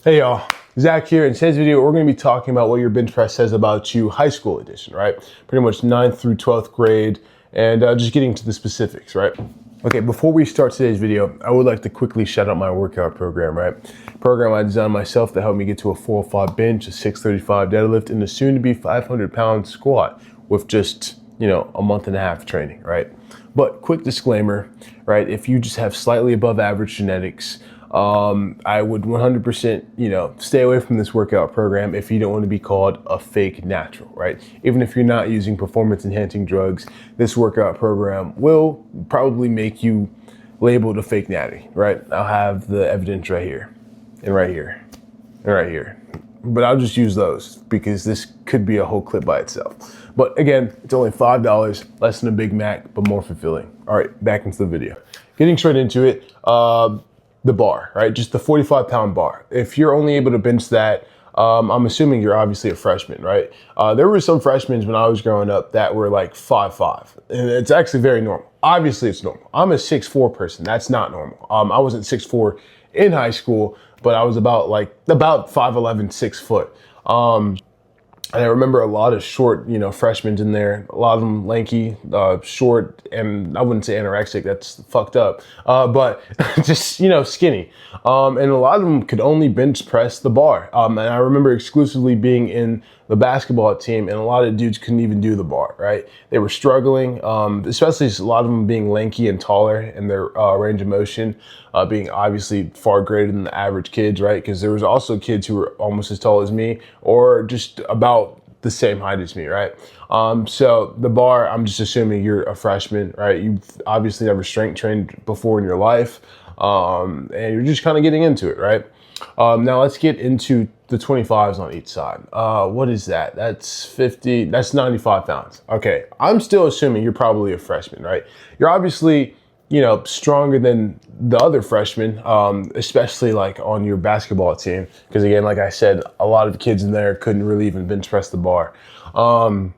Hey y'all, Zach here. In today's video, we're going to be talking about what your bench press says about you, high school edition, right? Pretty much 9th through 12th grade, and just getting to the specifics, right? Okay, before we start today's video, I would like to quickly shout out my workout program, right? Program I designed myself to help me get to a 405 bench, a 635 deadlift, and a soon-to-be 500-pound squat with just, a month and a half of training, right? But quick disclaimer, right? If you just have slightly above average genetics, I would 100%, stay away from this workout program if you don't want to be called a fake natural, right? Even if you're not using performance enhancing drugs, this workout program will probably make you labeled a fake natty, right? I'll have the evidence right here and right here and right here. But I'll just use those because this could be a whole clip by itself. But again, it's only $5, less than a Big Mac, but more fulfilling. All right, back into the video. Getting straight into it, the bar, right? Just the 45-pound bar. If you're only able to bench that, I'm assuming you're obviously a freshman, right? There were some freshmen when I was growing up that were like 5'5", and it's actually very normal. Obviously, it's normal. I'm a 6'4" person. That's not normal. I wasn't 6'4" in high school, but I was about 5'11", 6 foot. And I remember a lot of short, freshmen in there, a lot of them lanky, short, and I wouldn't say anorexic, that's fucked up, but just, skinny. And a lot of them could only bench press the bar. And I remember exclusively being in the basketball team, and a lot of dudes couldn't even do the bar, right? They were struggling, especially a lot of them being lanky and taller, and their range of motion being obviously far greater than the average kids, right? Because there was also kids who were almost as tall as me, or just about the same height as me, right? So the bar, I'm just assuming you're a freshman, right? You've obviously never strength trained before in your life, and you're just kind of getting into it, right? Now let's get into the 25s on each side. What is that? That's 50, that's 95 pounds. Okay, I'm still assuming you're probably a freshman, right? You're obviously, stronger than the other freshmen, especially like on your basketball team. Because again, like I said, a lot of the kids in there couldn't really even bench press the bar. And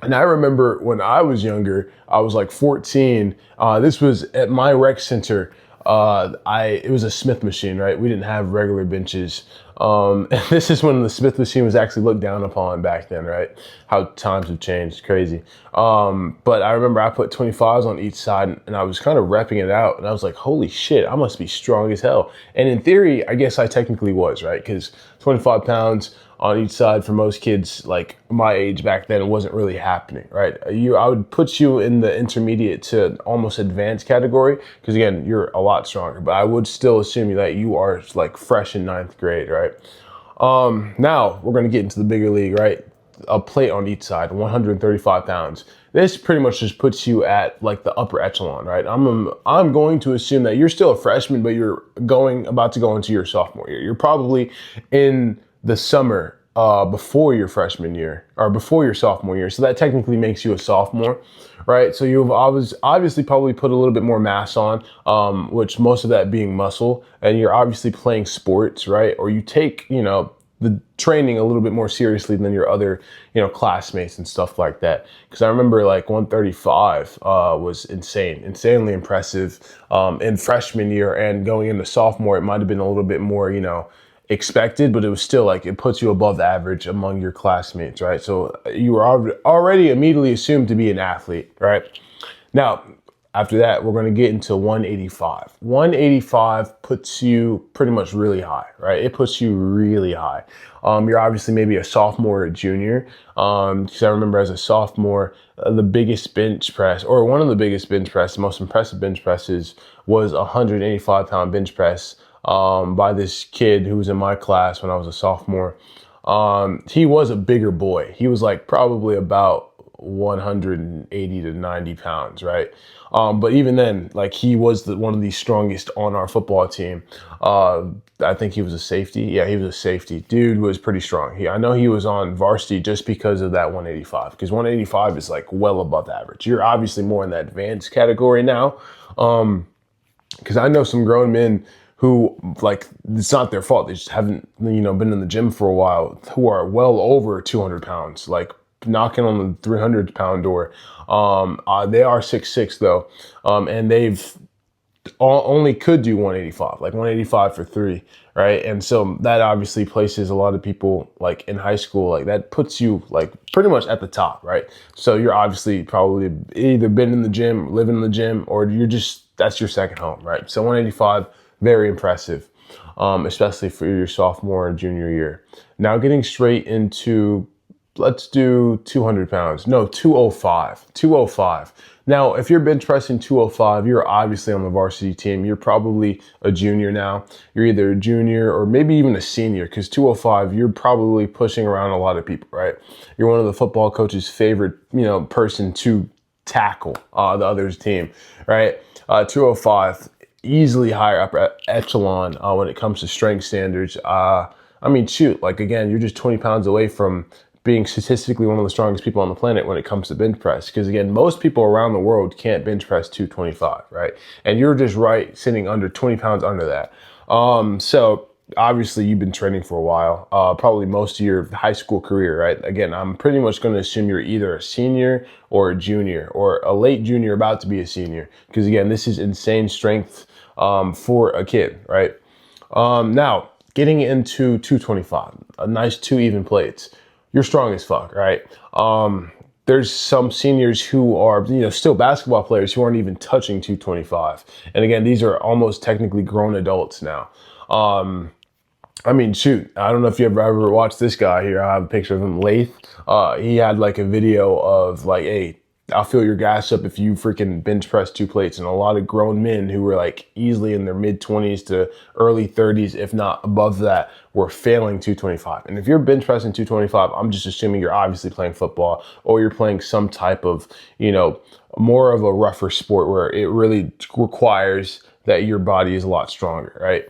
I remember when I was younger, I was like 14. This was at my rec center. It was a Smith machine, right? We didn't have regular benches. And this is when the Smith machine was actually looked down upon back then, right? How times have changed, crazy. But I remember I put 25s on each side, and I was kind of repping it out, and I was like, holy shit, I must be strong as hell. And in theory, I guess I technically was, right? Because 25 pounds on each side for most kids like my age back then, it wasn't really happening, right? I would put you in the intermediate to almost advanced category because again, you're a lot stronger, but I would still assume that you are like fresh in 9th grade, right? Now we're gonna get into the bigger league, right? A plate on each side, 135 pounds. This pretty much just puts you at like the upper echelon, right? I'm going to assume that you're still a freshman, but you're about to go into your sophomore year. You're probably in the summer before your freshman year or before your sophomore year. So that technically makes you a sophomore, right? So you've obviously probably put a little bit more mass on, which most of that being muscle, and you're obviously playing sports, right? Or you take, the training a little bit more seriously than your other, classmates and stuff like that. Because I remember like 135 was insanely impressive in freshman year, and going into sophomore, it might have been a little bit more, expected, but it was still like it puts you above average among your classmates, right? So you were already immediately assumed to be an athlete, right? Now, after that, we're going to get into 185. 185 puts you pretty much really high, right? It puts you really high. You're obviously maybe a sophomore or a junior. Because I remember as a sophomore, the biggest bench press, or one of the biggest bench press, the most impressive bench presses was a 185-pound bench press by this kid who was in my class when I was a sophomore. He was a bigger boy. He was like probably about 180 to 90 pounds, right? But even then, like he was one of the strongest on our football team. I think he was a safety. Yeah, he was a safety. Dude was pretty strong. I know he was on varsity just because of that 185, because 185 is like well above average. You're obviously more in that advanced category now. Because I know some grown men who, like, it's not their fault. They just haven't, been in the gym for a while, who are well over 200 pounds, like knocking on the 300-pound door. They are 6'6" though, and they've only could do 185, like 185 for 3, right? And so that obviously places a lot of people like in high school, like that puts you like pretty much at the top, right? So you're obviously probably either been in the gym, living in the gym, or you're just, that's your second home, right? So 185, very impressive, especially for your sophomore and junior year. Now getting straight into, let's do 200 pounds. No, 205. 205. Now, if you're bench pressing 205, you're obviously on the varsity team. You're probably a junior now. You're either a junior or maybe even a senior, because 205, you're probably pushing around a lot of people, right? You're one of the football coach's favorite, person to tackle the other's team, right? 205, easily higher upper echelon when it comes to strength standards. Shoot, like again, you're just 20 pounds away from being statistically one of the strongest people on the planet when it comes to bench press. Because again, most people around the world can't bench press 225, right? And you're just right sitting under 20 pounds under that. So obviously you've been training for a while, probably most of your high school career, right? Again, I'm pretty much going to assume you're either a senior or a junior or a late junior about to be a senior. Because again, this is insane strength for a kid, right? Now, getting into 225, a nice 2 even plates. You're strong as fuck, right? There's some seniors who are, still basketball players who aren't even touching 225. And again, these are almost technically grown adults now. Shoot, I don't know if you ever watched this guy here. I have a picture of him, Lath. He had like a video of like, hey, I'll fill your gas up if you freaking bench press 2 plates. And a lot of grown men who were like easily in their mid 20s to early 30s, if not above that, were failing 225. And if you're bench pressing 225, I'm just assuming you're obviously playing football or you're playing some type of, more of a rougher sport where it really requires that your body is a lot stronger, right?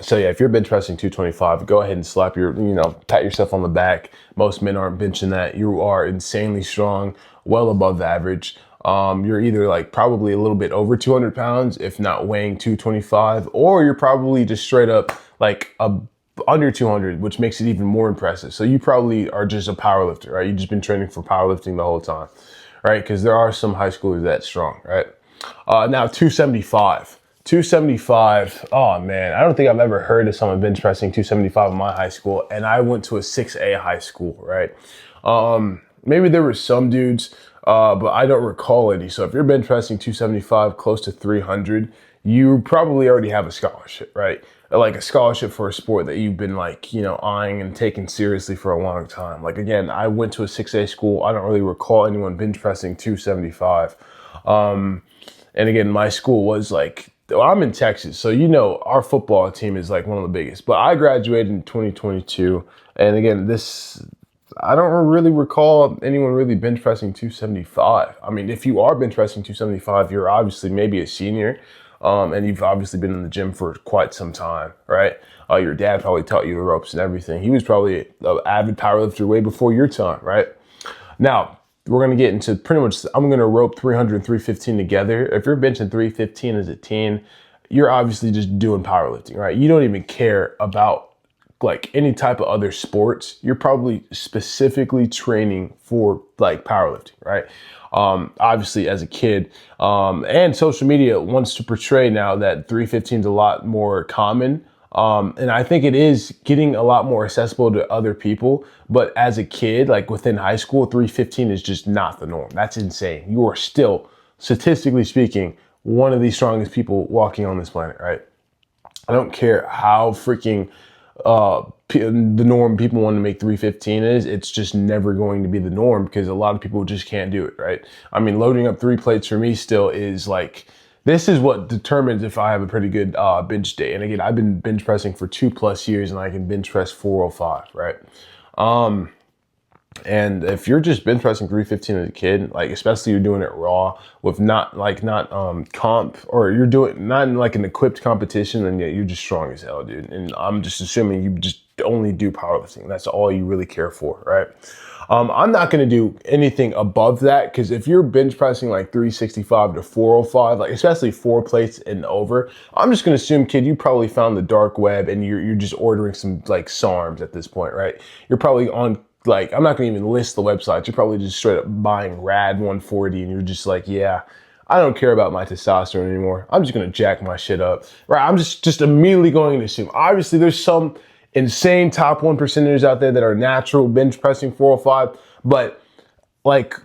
So yeah, if you're bench pressing 225, go ahead and slap pat yourself on the back. Most men aren't benching that. You are insanely strong, well above average. You're either like probably a little bit over 200 pounds, if not weighing 225, or you're probably just straight up like under 200, which makes it even more impressive. So you probably are just a power lifter, right? You've just been training for powerlifting the whole time, right? Because there are some high schoolers that strong, right? Now 275. 275, oh man, I don't think I've ever heard of someone bench pressing 275 in my high school, and I went to a 6A high school, right? Maybe there were some dudes, but I don't recall any. So if you're bench pressing 275, close to 300, you probably already have a scholarship, right? Like a scholarship for a sport that you've been eyeing and taking seriously for a long time. Like again, I went to a 6A school. I don't really recall anyone bench pressing 275. And again, my school was I'm in Texas, so our football team is like one of the biggest. But I graduated in 2022, and again, I don't really recall anyone really bench pressing 275. If you are bench pressing 275, you're obviously maybe a senior, and you've obviously been in the gym for quite some time, right? Your dad probably taught you the ropes and everything. He was probably an avid powerlifter way before your time, right? Now, we're going to get into pretty much, I'm going to rope 300 and 315 together. If you're benching 315 as a teen, you're obviously just doing powerlifting, right? You don't even care about like any type of other sports. You're probably specifically training for like powerlifting, right? Obviously as a kid, and social media wants to portray now that 315 is a lot more common. And I think it is getting a lot more accessible to other people. But as a kid, like within high school, 315 is just not the norm. That's insane. You are still, statistically speaking, one of the strongest people walking on this planet, right? I don't care how freaking the norm people want to make 315 is. It's just never going to be the norm because a lot of people just can't do it, right? Loading up 3 plates for me still is like, this is what determines if I have a pretty good bench day. And again, I've been bench pressing for 2+ years and I can bench press 405, right? And if you're just bench pressing 315 as a kid, like especially you're doing it raw with not comp, or you're doing not in like an equipped competition, then yeah, you're just strong as hell, dude. And I'm just assuming you just only do powerlifting. That's all you really care for, right? I'm not going to do anything above that, because if you're bench pressing like 365 to 405, like especially 4 plates and over, I'm just going to assume, kid, you probably found the dark web and you're just ordering some like SARMs at this point, right? You're probably on I'm not going to even list the websites. You're probably just straight up buying Rad 140 and you're just like, yeah, I don't care about my testosterone anymore. I'm just gonna jack my shit up, right? I'm just immediately going to assume. Obviously, there's some insane top 1%ers out there that are natural bench pressing 405, but like,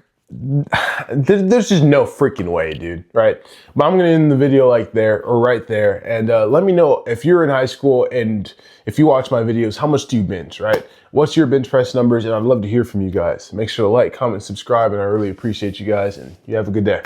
there's just no freaking way, dude, right? But I'm gonna end the video like there or right there, and let me know if you're in high school and if you watch my videos, how much do you bench, right? What's your bench press numbers? And I'd love to hear from you guys. Make sure to like, comment, subscribe, and I really appreciate you guys, and you have a good day.